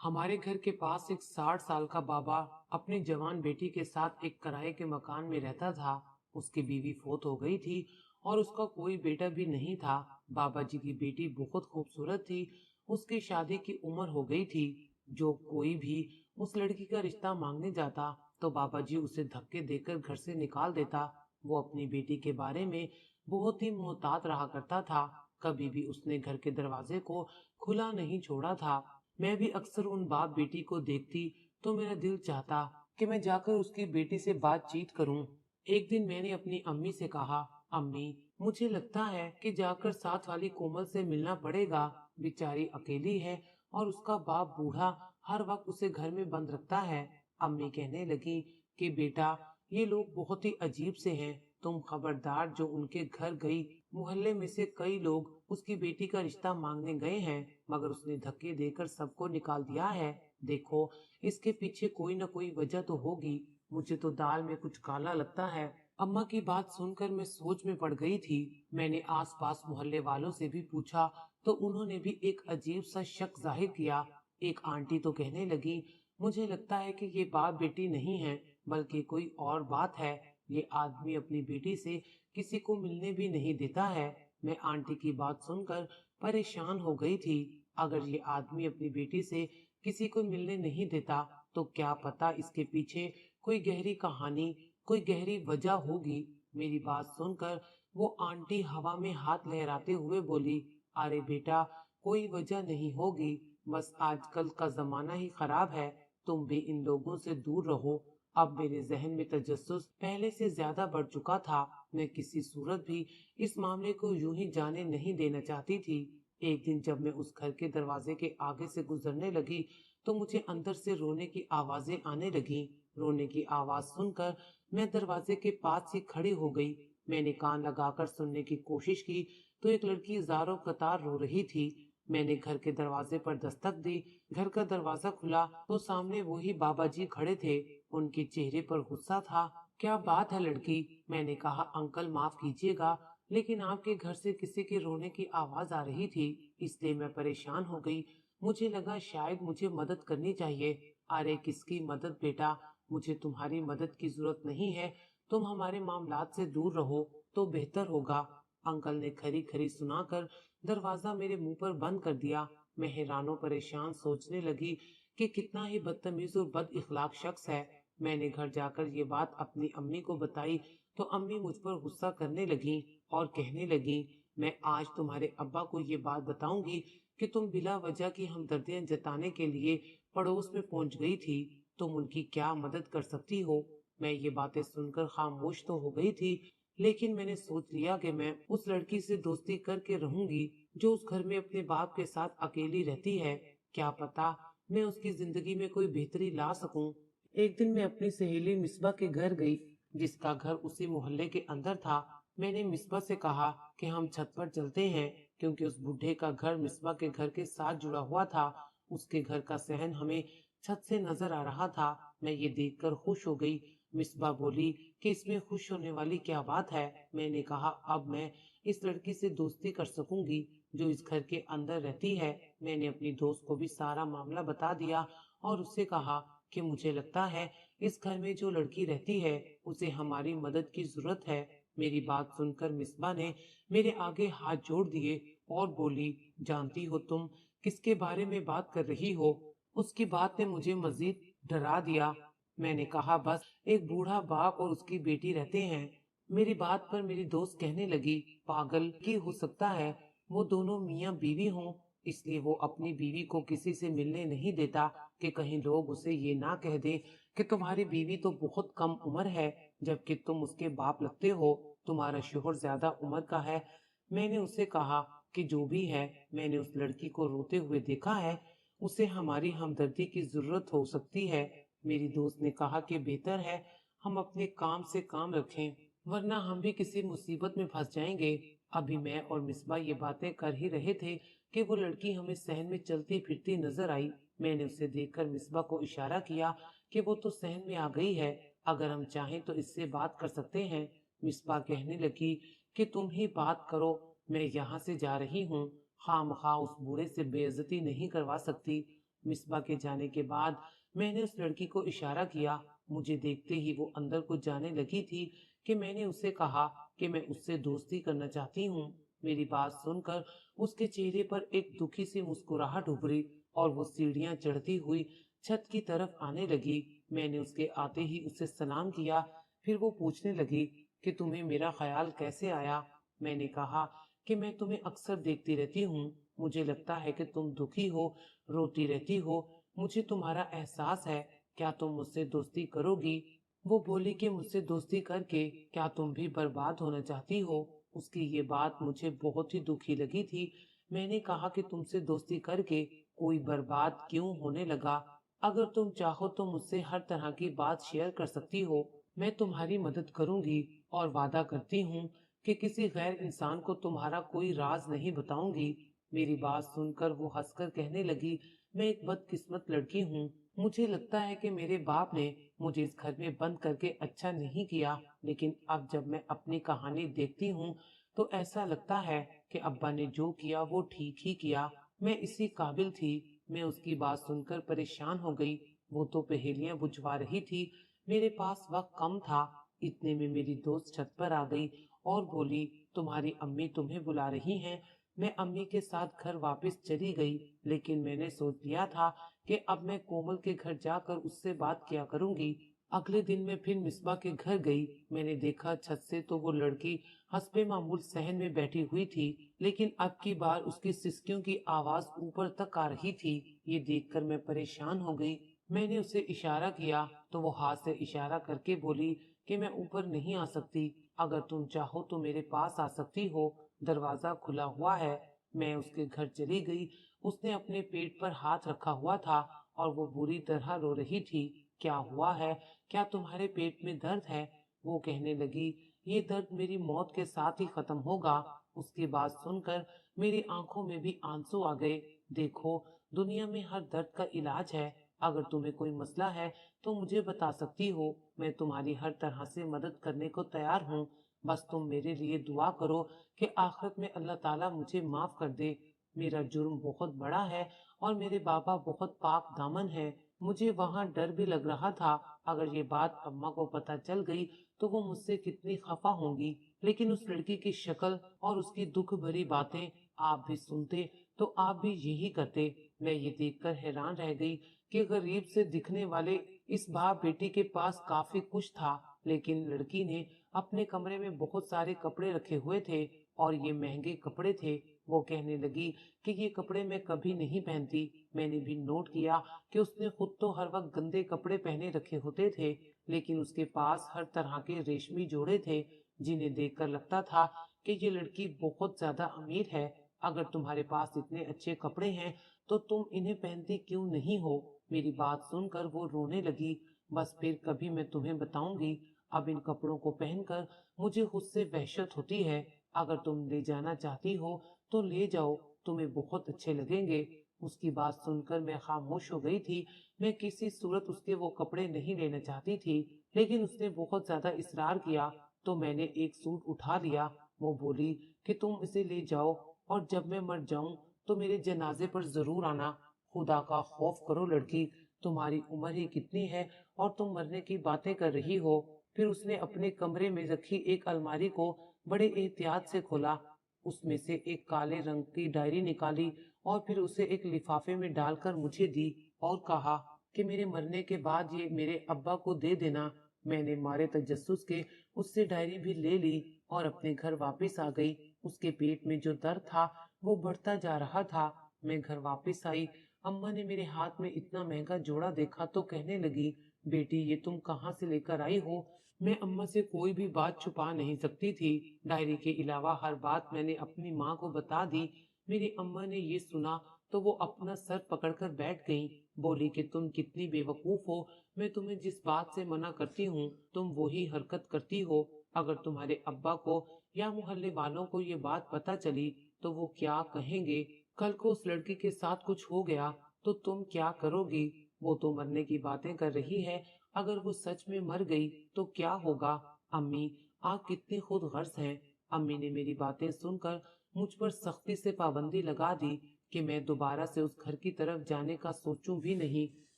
हमारे घर के पास एक 60 साल का बाबा अपनी जवान बेटी के साथ एक किराए के मकान में रहता था। उसकी बीवी फौत हो गई थी और उसका कोई बेटा भी नहीं था। बाबा जी की बेटी बहुत खूबसूरत थी। उसकी शादी की उम्र हो गई थी। जो कोई भी उस लड़की का रिश्ता मांगने जाता तो बाबा जी उसे धक्के देकर घर से निकाल देता। वो अपनी बेटी के बारे में बहुत ही मोहतात रहा करता था। कभी भी उसने घर के दरवाजे को खुला नहीं छोड़ा था। मैं भी अक्सर उन बाप बेटी को देखती तो मेरा दिल चाहता कि मैं जाकर उसकी बेटी से बातचीत करूं। एक दिन मैंने अपनी अम्मी से कहा, अम्मी, मुझे लगता है कि जाकर साथ वाली कोमल से मिलना पड़ेगा। बेचारी अकेली है और उसका बाप बूढ़ा हर वक्त उसे घर में बंद रखता है। अम्मी कहने लगी कि बेटा, ये लोग बहुत ही अजीब से हैं। तुम खबरदार, जो उनके घर गई, मोहल्ले में से कई लोग उसकी बेटी का रिश्ता मांगने गए हैं, मगर उसने धक्के देकर सबको निकाल दिया है। देखो, इसके पीछे कोई न कोई वजह तो होगी। मुझे तो दाल में कुछ काला लगता है। अम्मा की बात सुनकर मैं सोच में पड़ गई थी। मैंने आसपास मोहल्ले वालों से भी पूछा तो उन्होंने भी एक अजीब सा शक जाहिर किया। एक आंटी तो कहने लगी, मुझे लगता है कि ये बाप बेटी नहीं है, बल्कि कोई और बात है। ये आदमी अपनी बेटी से किसी को मिलने भी नहीं देता है। मैं आंटी की बात सुनकर परेशान हो गई थी। अगर ये आदमी अपनी बेटी से किसी को मिलने नहीं देता तो क्या पता इसके पीछे कोई गहरी कहानी, कोई गहरी वजह होगी। मेरी बात सुनकर वो आंटी हवा में हाथ लहराते हुए बोली, अरे बेटा, कोई वजह नहीं होगी, बस आजकल का जमाना ही खराब है। तुम भी इन लोगों से दूर रहो। अब मेरे जहन में तजस्सुस पहले से ज्यादा बढ़ चुका था। मैं किसी सूरत भी इस मामले को यूं ही जाने नहीं देना चाहती थी। एक दिन जब मैं उस घर के दरवाजे के आगे से गुजरने लगी तो मुझे अंदर से रोने की आवाजें आने लगी। रोने की आवाज सुनकर मैं दरवाजे के पास ही खड़ी हो गई। मैंने कान लगाकर सुनने की कोशिश की तो एक लड़की ज़ारो कतार रो रही थी। मैंने घर के दरवाजे पर दस्तक दी। घर का दरवाजा खुला तो सामने वही बाबा जी खड़े थे। उनके चेहरे पर गुस्सा था। क्या बात है लड़की? मैंने कहा, अंकल माफ कीजिएगा, लेकिन आपके घर से किसी के रोने की आवाज आ रही थी, इसलिए मैं परेशान हो गई। मुझे लगा शायद मुझे मदद करनी चाहिए। अरे किसकी मदद बेटा, मुझे तुम्हारी मदद की जरूरत नहीं है। तुम हमारे मामलात से दूर रहो तो बेहतर होगा। अंकल ने खरी खरी सुनाकर दरवाजा मेरे मुंह पर बंद कर दिया। मैं हैरानो परेशान सोचने लगी कि कितना ही बदतमीज और बद इखलाक शख्स है। मैंने घर जाकर ये बात अपनी अम्मी को बताई तो अम्मी मुझ पर गुस्सा करने लगी और कहने लगी, मैं आज तुम्हारे अब्बा को ये बात बताऊंगी कि तुम बिला वजह की हमदर्दियां जताने के लिए पड़ोस में पहुंच गई थी। तुम उनकी क्या मदद कर सकती हो? मैं ये बातें सुनकर खामोश तो हो गई थी, लेकिन मैंने सोच लिया कि मैं उस लड़की से दोस्ती करके रहूंगी जो उस घर में अपने बाप के साथ अकेली रहती है। क्या पता मैं उसकी जिंदगी में कोई बेहतरी ला सकूं। एक दिन मैं अपनी सहेली मिसबा के घर गई, जिसका घर उसी मोहल्ले के अंदर था। मैंने मिसबा से कहा कि हम छत पर चलते हैं, क्योंकि उस बूढ़े का घर मिसबा के घर के साथ जुड़ा हुआ था। उसके घर का सहन हमें छत से नजर आ रहा था। मैं ये देखकर खुश हो गई। मिसबा बोली कि इसमें खुश होने वाली क्या बात है। मैंने कहा, अब मैं इस लड़की से दोस्ती कर सकूंगी जो इस घर के अंदर रहती है। मैंने अपनी दोस्त को भी सारा मामला बता दिया और उससे कहा कि मुझे लगता है इस घर में जो लड़की रहती है उसे हमारी मदद की जरूरत है। मेरी बात सुनकर मिसबा ने मेरे आगे हाथ जोड़ दिए और बोली, जानती हो तुम किसके बारे में बात कर रही हो? उसकी बात ने मुझे मजीद डरा दिया। मैंने कहा, बस एक बूढ़ा बाप और उसकी बेटी रहते हैं। मेरी बात पर मेरी दोस्त कहने लगी, पागल की हो सकता है वो दोनों मियाँ बीवी हों, इसलिए वो अपनी बीवी को किसी से मिलने नहीं देता कि कहीं लोग उसे ये ना कह दें कि तुम्हारी बीवी तो बहुत कम उम्र है, जबकि तुम उसके बाप लगते हो। तुम्हारा शोहर ज्यादा उम्र का है। मैंने उसे कहा कि जो भी है, मैंने उस लड़की को रोते हुए देखा है, उसे हमारी हमदर्दी की जरूरत हो सकती है। मेरी दोस्त ने कहा कि बेहतर है हम अपने काम से काम रखें, वरना हम भी किसी मुसीबत में फंस जाएंगे। अभी मैं और मिसबा ये बातें कर ही रहे थे कि वो लड़की हमें सहन में चलती फिरती नजर आई। मैंने उसे देखकर मिसबा को इशारा किया कि वो तो सहन में आ गई है, अगर हम चाहें तो इससे बात कर सकते हैं। मिसबा कहने लगी कि तुम ही बात करो, मैं यहाँ से जा रही हूँ, खामखा उस बूढ़े से बेइज्जती नहीं करवा सकती। मिसबा के जाने के बाद मैंने उस लड़की को इशारा किया। मुझे देखते ही वो अंदर को जाने लगी थी कि मैंने उसे कहा कि मैं उससे दोस्ती करना चाहती हूँ। मेरी बात सुनकर उसके चेहरे पर एक दुखी सी मुस्कुराहट उभरी और वो सीढ़ियां चढ़ती हुई छत की तरफ आने लगी। मैंने उसके आते ही उसे सलाम किया। फिर वो पूछने लगी कि तुम्हें मेरा ख्याल कैसे आया। मैंने कहा कि मैं तुम्हें अक्सर देखती रहती हूँ। मुझे लगता है कि तुम दुखी हो, रोती रहती हो। मुझे तुम्हारा एहसास है। क्या तुम मुझसे दोस्ती करोगी? वो बोली कि मुझसे दोस्ती करके क्या तुम भी बर्बाद होना चाहती हो? उसकी ये बात मुझे बहुत ही दुखी लगी थी। मैंने कहा कि तुमसे दोस्ती करके कोई बर्बाद क्यों होने लगा? अगर तुम चाहो तो मुझसे हर तरह की बात शेयर कर सकती हो। मैं तुम्हारी मदद करूंगी और वादा करती हूँ कि किसी गैर इंसान को तुम्हारा कोई राज नहीं बताऊंगी। मेरी बात सुनकर वो हंसकर कहने लगी, मैं एक बदकिस्मत लड़की हूँ। मुझे लगता है कि मेरे बाप ने मुझे इस घर में बंद करके अच्छा नहीं किया, लेकिन अब जब मैं अपनी कहानी देखती हूँ तो ऐसा लगता है कि अब्बा ने जो किया वो ठीक ही किया। मैं इसी काबिल थी। मैं उसकी बात सुनकर परेशान हो गई। वो तो पहेलियां बुझवा रही थी। मेरे पास वक्त कम था। इतने में मेरी दोस्त छत पर आ गई और बोली, तुम्हारी अम्मी तुम्हें बुला रही हैं। मैं अम्मी के साथ घर वापस चली गई, लेकिन मैंने सोच लिया था कि अब मैं कोमल के घर जाकर उससे बात किया करूंगी। अगले दिन मैं फिर मिसबा के घर गई। मैंने देखा छत से तो वो लड़की हस्बे मामूल सहन में बैठी हुई थी, लेकिन अब की बार उसकी सिसकियों की आवाज ऊपर तक आ रही थी। ये देखकर मैं परेशान हो गई। मैंने उसे इशारा किया तो वो हाथ से इशारा करके बोली कि मैं ऊपर नहीं आ सकती। अगर तुम चाहो तो मेरे पास आ सकती हो, दरवाजा खुला हुआ है। मैं उसके घर चली गई। उसने अपने पेट पर हाथ रखा हुआ था और वो बुरी तरह रो रही थी। क्या हुआ है? क्या तुम्हारे पेट में दर्द है? वो कहने लगी, ये दर्द मेरी मौत के साथ ही खत्म होगा। उसकी बात सुनकर मेरी आंखों में भी आंसू आ गए। देखो, दुनिया में हर दर्द का इलाज है। अगर तुम्हें कोई मसला है तो मुझे बता सकती हो। मैं तुम्हारी हर तरह से मदद करने को तैयार हूँ। बस तुम मेरे लिए दुआ करो कि आखिरत में अल्लाह ताला मुझे माफ कर दे। मेरा जुर्म बहुत बड़ा है और मेरे बाबा बहुत पाक दामन है। मुझे वहाँ डर भी लग रहा था। अगर ये बात अम्मा को पता चल गई तो वो मुझसे कितनी खफा होंगी। लेकिन उस लड़की की शक्ल और उसकी दुख भरी बातें आप भी सुनते तो आप भी यही करते। मैं ये देखकर हैरान रह गई कि गरीब से दिखने वाले इस बाप बेटी के पास काफी कुछ था, लेकिन लड़की ने अपने कमरे में बहुत सारे कपड़े रखे हुए थे और ये महंगे कपड़े थे। वो कहने लगी कि ये कपड़े मैं कभी नहीं पहनती। मैंने भी नोट किया कि उसने खुद तो हर वक्त गंदे कपड़े पहने रखे होते थे, लेकिन उसके पास हर तरह के रेशमी जोड़े थे जिन्हें देखकर लगता था कि ये लड़की बहुत ज्यादा अमीर है। अगर तुम्हारे पास इतने अच्छे कपड़े हैं तो तुम इन्हें पहनती क्यों नहीं हो? मेरी बात सुनकर वो रोने लगी। बस फिर कभी मैं तुम्हें बताऊंगी। अब इन कपड़ों को पहनकर मुझे खुद से वहशत होती है। अगर तुम ले जाना चाहती हो तो ले जाओ, तुम्हें बहुत अच्छे लगेंगे। उसकी बात सुनकर मैं खामोश हो गई थी। मैं किसी सूरत उसके वो कपड़े नहीं लेना चाहती थी, लेकिन उसने बहुत ज्यादा इसरार किया तो मैंने एक सूट उठा लिया। वो बोली कि तुम इसे ले जाओ और जब मैं मर जाऊं तो मेरे जनाजे पर जरूर आना। खुदा का खौफ करो लड़की, तुम्हारी उम्र ही कितनी है और तुम मरने की बातें कर रही हो। फिर उसने अपने कमरे में रखी एक अलमारी को बड़े एहतियात से खोला। उसमें से एक काले रंग की डायरी निकाली और फिर उसे एक लिफाफे में डालकर मुझे दी और कहा कि मेरे मरने के बाद ये मेरे अब्बा को दे देना। मैंने मारे तजस्सुस के उससे डायरी भी ले ली और अपने घर वापस आ गई। उसके पेट में जो दर्द था वो बढ़ता जा रहा था। मैं घर वापस आई। अम्मा ने मेरे हाथ में इतना महंगा जोड़ा देखा तो कहने लगी, बेटी ये तुम कहाँ से लेकर आई हो? मैं अम्मा से कोई भी बात छुपा नहीं सकती थी। डायरी के अलावा हर बात मैंने अपनी माँ को बता दी। मेरी अम्मा ने ये सुना तो वो अपना सर पकड़कर बैठ गई। बोली कि तुम कितनी बेवकूफ हो। मैं तुम्हें जिस बात से मना करती हूँ तुम वही हरकत करती हो। अगर तुम्हारे अब्बा को या मोहल्ले वालों को ये बात पता चली तो वो क्या कहेंगे? कल को उस लड़की के साथ कुछ हो गया तो तुम क्या करोगी? वो तो मरने की बातें कर रही है। अगर वो सच में मर गई तो क्या होगा? अम्मी, आप कितनी खुद गर्ज हैं। अम्मी ने मेरी बातें सुनकर मुझ पर सख्ती से पाबंदी लगा दी کہ میں دوبارہ سے اس گھر کی طرف جانے کا سوچوں بھی نہیں۔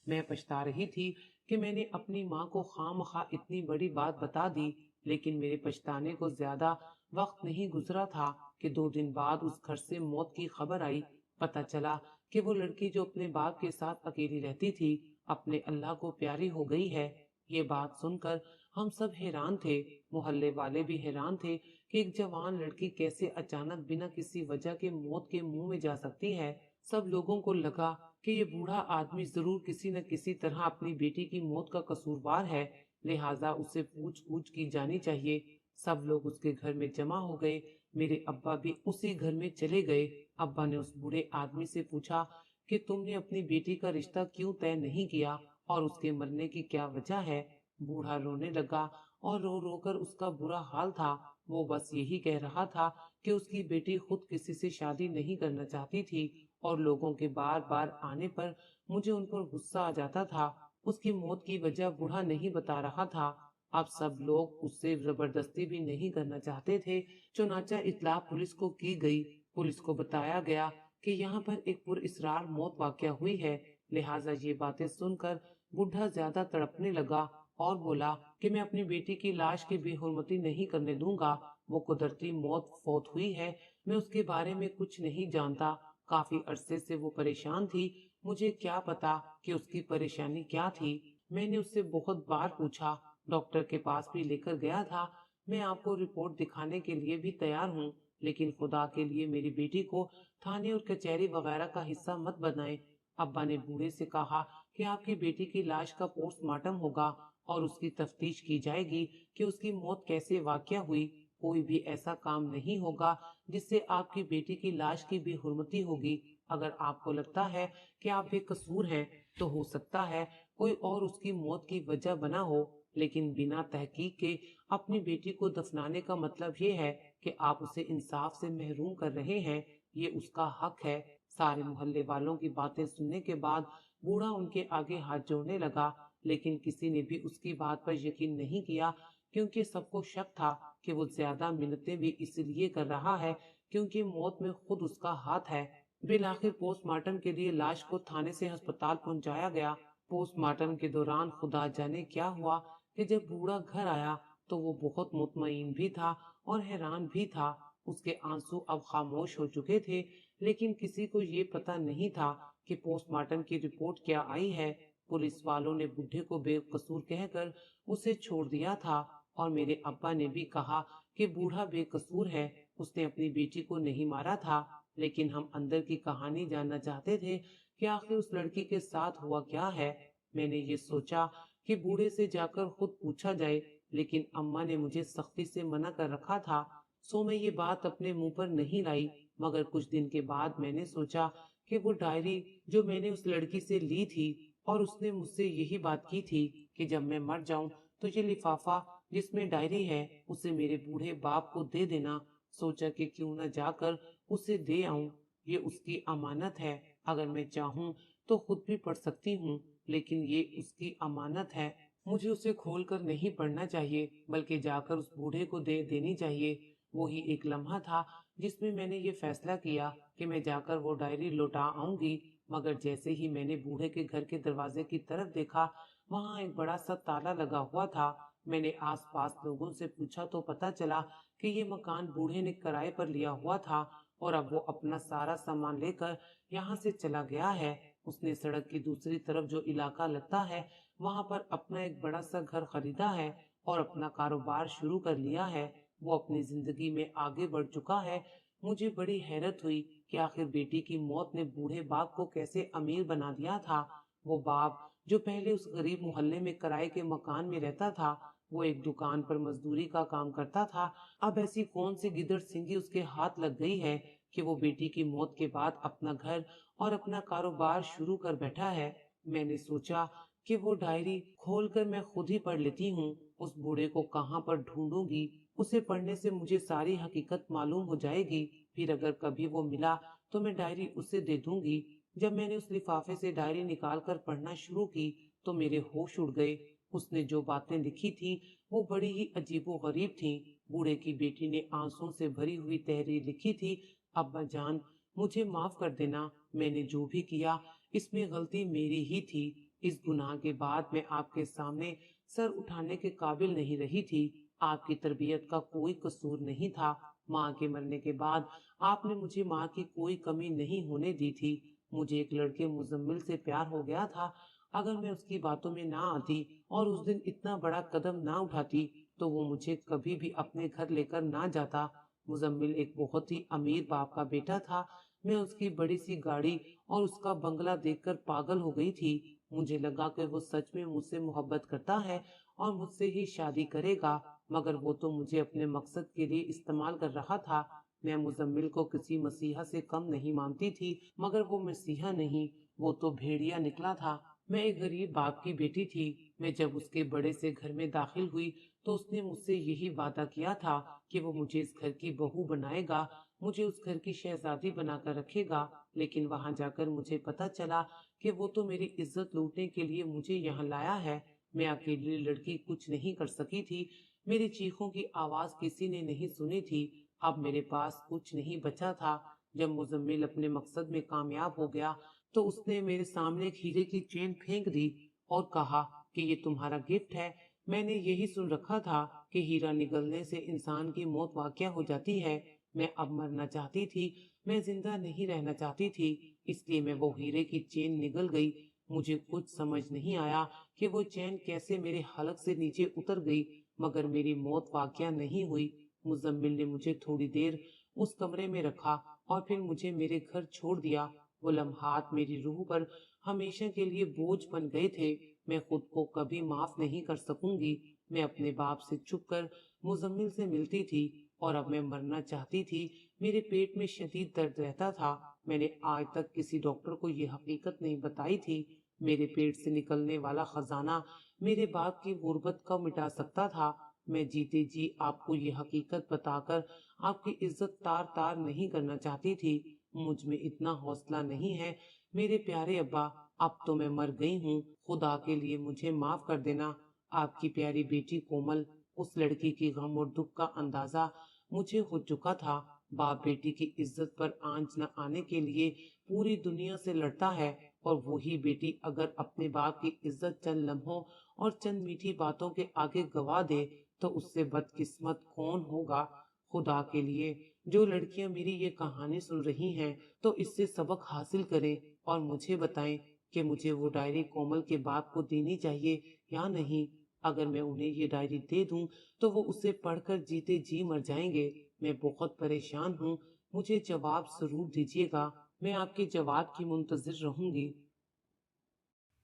میں پچھتا رہی تھی کہ میں نے اپنی ماں کو خواہ اتنی بڑی بات بتا دی، لیکن میرے پچھتانے کو زیادہ وقت نہیں گزرا تھا کہ 2 دن بعد اس گھر سے موت کی خبر آئی۔ پتہ چلا کہ وہ لڑکی جو اپنے باپ کے ساتھ اکیلی رہتی تھی، اپنے اللہ کو پیاری ہو گئی ہے۔ یہ بات سن کر ہم سب حیران تھے، محلے والے بھی حیران تھے کہ ایک جوان لڑکی کیسے اچانک بنا کسی وجہ کے موت کے منہ میں جا سکتی ہے۔ سب لوگوں کو لگا کہ یہ بوڑھا آدمی ضرور کسی نہ کسی طرح اپنی بیٹی کی موت کا قصوروار ہے، لہٰذا اسے پوچھ گچھ کی جانی چاہیے۔ سب لوگ اس کے گھر میں جمع ہو گئے۔ میرے ابا بھی اسی گھر میں چلے گئے۔ ابا نے اس بوڑھے آدمی سے پوچھا کہ تم نے اپنی بیٹی کا رشتہ کیوں طے نہیں کیا اور اس کے مرنے کی کیا وجہ ہے؟ بوڑھا رونے لگا اور رو رو کر اس کا برا حال تھا۔ وہ بس یہی کہہ رہا تھا کہ اس کی بیٹی خود کسی سے شادی نہیں کرنا چاہتی تھی اور لوگوں کے بار بار آنے پر مجھے ان پر غصہ آ جاتا تھا۔ اس کی موت کی وجہ بوڑھا نہیں بتا رہا تھا۔ اب سب لوگ اس سے زبردستی بھی نہیں کرنا چاہتے تھے، چنانچہ اطلاع پولیس کو کی گئی۔ پولیس کو بتایا گیا کہ یہاں پر ایک پراسرار موت واقع ہوئی ہے، لہٰذا یہ باتیں سن کر بوڑھا زیادہ تڑپنے لگا اور بولا کہ میں اپنی بیٹی کی لاش کی بے حرمتی نہیں کرنے دوں گا۔ وہ قدرتی موت فوت ہوئی ہے، میں اس کے بارے میں کچھ نہیں جانتا۔ کافی عرصے سے وہ پریشان تھی، مجھے کیا پتا کہ اس کی پریشانی کیا تھی۔ میں نے اس سے بہت بار پوچھا، ڈاکٹر کے پاس بھی لے کر گیا تھا۔ میں آپ کو رپورٹ دکھانے کے لیے بھی تیار ہوں، لیکن خدا کے لیے میری بیٹی کو تھانے اور کچہری وغیرہ کا حصہ مت بنائیں۔ ابا نے بوڑھے سے کہا کہ آپ کی بیٹی کی لاش کا پوسٹ مارٹم ہوگا اور اس کی تفتیش کی جائے گی کہ اس کی موت کیسے واقع ہوئی۔ کوئی بھی ایسا کام نہیں ہوگا جس سے آپ کی بیٹی کی لاش کی بے حرمتی ہوگی۔ اگر آپ کو لگتا ہے کہ آپ بے قصور ہیں تو ہو سکتا ہے کوئی اور اس کی موت کی وجہ بنا ہو، لیکن بنا تحقیق کے اپنی بیٹی کو دفنانے کا مطلب یہ ہے کہ آپ اسے انصاف سے محروم کر رہے ہیں۔ یہ اس کا حق ہے۔ سارے محلے والوں کی باتیں سننے کے بعد بوڑھا ان کے آگے ہاتھ جوڑنے لگا، لیکن کسی نے بھی اس کی بات پر یقین نہیں کیا، کیونکہ سب کو شک تھا کہ وہ زیادہ منتیں بھی اس لیے کر رہا ہے کیونکہ موت میں خود اس کا ہاتھ ہے۔ بالآخر پوسٹ مارٹم کے لیے لاش کو تھانے سے ہسپتال پہنچایا گیا۔ پوسٹ مارٹم کے دوران خدا جانے کیا ہوا کہ جب بوڑھا گھر آیا تو وہ بہت مطمئن بھی تھا اور حیران بھی تھا۔ اس کے آنسو اب خاموش ہو چکے تھے، لیکن کسی کو یہ پتا نہیں تھا کہ پوسٹ مارٹم کی رپورٹ کیا آئی ہے۔ پولیس والوں نے بڈھے کو بے قصور کہہ کر اسے چھوڑ دیا تھا اور میرے ابا نے بھی کہا کہ بوڑھا بے قصور ہے، اس نے اپنی بیٹی کو نہیں مارا تھا۔ لیکن ہم اندر کی کہانی جاننا چاہتے تھے کہ آخر اس لڑکی کے ساتھ ہوا کیا ہے۔ میں نے یہ سوچا کہ بوڑھے سے جا کر خود پوچھا جائے، لیکن اماں نے مجھے سختی سے منع کر رکھا تھا، سو میں یہ بات اپنے منہ پر نہیں لائی۔ مگر کچھ دن کے بعد میں نے سوچا کہ وہ ڈائری جو میں نے اس لڑکی سے لی تھی اور اس نے مجھ سے یہی بات کی تھی کہ جب میں مر جاؤں تو یہ لفافہ جس میں ڈائری ہے اسے میرے بوڑھے باپ کو دے دینا۔ سوچا کہ کیوں نہ جا کر اسے دے آؤں، یہ اس کی امانت ہے، اگر میں چاہوں تو خود بھی پڑھ سکتی ہوں، لیکن یہ اس کی امانت ہے، مجھے اسے کھول کر نہیں پڑھنا چاہیے بلکہ جا کر اس بوڑھے کو دے دینی چاہیے۔ وہی ایک لمحہ تھا جس میں نے یہ فیصلہ کیا کہ میں جا کر وہ ڈائری لوٹا آؤں گی، مگر جیسے ہی میں نے بوڑھے کے گھر کے دروازے کی طرف دیکھا، وہاں ایک بڑا سا تالا لگا ہوا تھا۔ میں نے آس پاس لوگوں سے پوچھا تو پتا چلا کہ یہ مکان بوڑھے نے کرائے پر لیا ہوا تھا اور اب وہ اپنا سارا سامان لے کر یہاں سے چلا گیا ہے۔ اس نے سڑک کی دوسری طرف جو علاقہ لگتا ہے وہاں پر اپنا ایک بڑا سا گھر خریدا ہے اور اپنا کاروبار شروع کر لیا ہے۔ وہ اپنی زندگی میں آگے بڑھ چکا ہے۔ مجھے بڑی حیرت ہوئی کہ آخر بیٹی کی موت نے بوڑھے باپ کو کیسے امیر بنا دیا تھا۔ وہ باپ جو پہلے اس غریب محلے میں کرائے کے مکان میں رہتا تھا، وہ ایک دکان پر مزدوری کا کام کرتا تھا، اب ایسی کون سی گدڑ سنگی اس کے ہاتھ لگ گئی ہے کہ وہ بیٹی کی موت کے بعد اپنا گھر اور اپنا کاروبار شروع کر بیٹھا ہے۔ میں نے سوچا کہ وہ ڈائری کھول کر میں خود ہی پڑھ لیتی ہوں۔ اس بوڑھے کو کہاں پر ڈھونڈوں گی؟ اسے پڑھنے سے مجھے ساری حقیقت معلوم ہو جائے گی، پھر اگر کبھی وہ ملا تو میں ڈائری اسے دے دوں گی۔ جب میں نے اس لفافے سے ڈائری نکال کر پڑھنا شروع کی تو میرے ہوش اڑ گئے۔ اس نے جو باتیں لکھی تھی وہ بڑی ہی عجیب و غریب تھیں۔ بوڑھے کی بیٹی نے آنسوں سے بھری ہوئی تحریر لکھی تھی، ابا جان مجھے معاف کر دینا، میں نے جو بھی کیا اس میں غلطی میری ہی تھی۔ اس گناہ کے بعد میں آپ کے سامنے سر اٹھانے کے قابل نہیں رہی تھی۔ آپ کی تربیت کا کوئی قصور نہیں تھا۔ ماں کے مرنے کے بعد آپ نے مجھے ماں کی کوئی کمی نہیں ہونے دی تھی۔ مجھے ایک لڑکے مزمل سے پیار ہو گیا تھا۔ اگر میں اس کی باتوں میں نہ آتی اور اس دن اتنا بڑا قدم نہ اٹھاتی تو وہ مجھے کبھی بھی اپنے گھر لے کر نہ جاتا۔ مزمل ایک بہت ہی امیر باپ کا بیٹا تھا۔ میں اس کی بڑی سی گاڑی اور اس کا بنگلہ دیکھ کر پاگل ہو گئی تھی۔ مجھے لگا کہ وہ سچ میں مجھ سے محبت کرتا ہے اور مجھ سے ہی شادی کرے گا، مگر وہ تو مجھے اپنے مقصد کے لیے استعمال کر رہا تھا۔ میں مزمل کو کسی مسیحا سے کم نہیں مانتی تھی، مگر وہ مسیحا نہیں، وہ تو بھیڑیا نکلا تھا۔ میں ایک غریب باپ کی بیٹی تھی۔ میں جب اس کے بڑے سے گھر میں داخل ہوئی تو اس نے مجھ سے یہی وعدہ کیا تھا کہ وہ مجھے اس گھر کی بہو بنائے گا، مجھے اس گھر کی شہزادی بنا کر رکھے گا۔ لیکن وہاں جا کر مجھے پتا چلا کہ وہ تو میری عزت لوٹنے کے لیے مجھے یہاں لایا ہے۔ میں اکیلی لڑکی کچھ نہیں کر سکی تھی۔ میری چیخوں کی آواز کسی نے نہیں سنی تھی۔ اب میرے پاس کچھ نہیں بچا تھا۔ جب مزمل اپنے مقصد میں کامیاب ہو گیا تو اس نے میرے سامنے ایک ہیرے کی چین پھینک دی اور کہا کہ یہ تمہارا گفٹ ہے۔ میں نے یہی سن رکھا تھا کہ ہیرا نگلنے سے انسان کی موت واقع ہو جاتی ہے۔ میں اب مرنا چاہتی تھی، میں زندہ نہیں رہنا چاہتی تھی، اس لیے میں وہ ہیرے کی چین نگل گئی۔ مجھے کچھ سمجھ نہیں آیا کہ وہ چین کیسے میرے حلق سے نیچے اتر گئی، مگر میری موت واقع نہیں ہوئی۔ مزمل نے مجھے تھوڑی دیر اس کمرے میں رکھا اور پھر مجھے میرے گھر چھوڑ دیا۔ وہ لمحات میری روح پر ہمیشہ کے لیے بوجھ بن گئے تھے۔ میں خود کو کبھی معاف نہیں کر سکوں گی۔ میں اپنے باپ سے چھپ کر مزمل سے ملتی تھی اور اب میں مرنا چاہتی تھی۔ میرے پیٹ میں شدید درد رہتا تھا۔ میں نے آج تک کسی ڈاکٹر کو یہ حقیقت نہیں بتائی تھی۔ میرے پیٹ سے نکلنے والا خزانہ میرے باپ کی غربت کو مٹا سکتا تھا۔ میں جیتے جی آپ کو یہ حقیقت بتا کر آپ کی عزت تار تار نہیں کرنا چاہتی تھی۔ مجھ میں اتنا حوصلہ نہیں ہے میرے پیارے ابا، اب تو میں مر گئی ہوں، خدا کے لیے مجھے معاف کر دینا۔ آپ کی پیاری بیٹی کومل۔ اس لڑکی کی غم اور دکھ کا اندازہ مجھے ہو چکا تھا۔ باپ بیٹی کی عزت پر آنچ نہ آنے کے لیے پوری دنیا سے لڑتا ہے، اور وہی بیٹی اگر اپنے باپ کی عزت چند لمحوں اور چند میٹھی باتوں کے آگے گوا دے تو اس سے بدقسمت کون ہوگا۔ خدا کے لیے جو لڑکیاں میری یہ کہانی سن رہی ہیں تو اس سے سبق حاصل کریں اور مجھے بتائیں کہ مجھے وہ ڈائری کومل کے باپ کو دینی چاہیے یا نہیں۔ اگر میں انہیں یہ ڈائری دے دوں تو وہ اسے پڑھ کر جیتے جی مر جائیں گے۔ میں بہت پریشان ہوں، مجھے جواب ضرور دیجیے گا۔ میں آپ کے جواب کی منتظر رہوں گی۔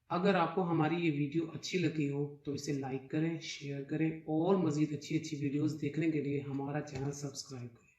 اگر آپ کو ہماری یہ ویڈیو اچھی لگی ہو تو اسے لائک کریں، شیئر کریں اور مزید اچھی ویڈیوز دیکھنے کے لیے ہمارا چینل سبسکرائب کریں۔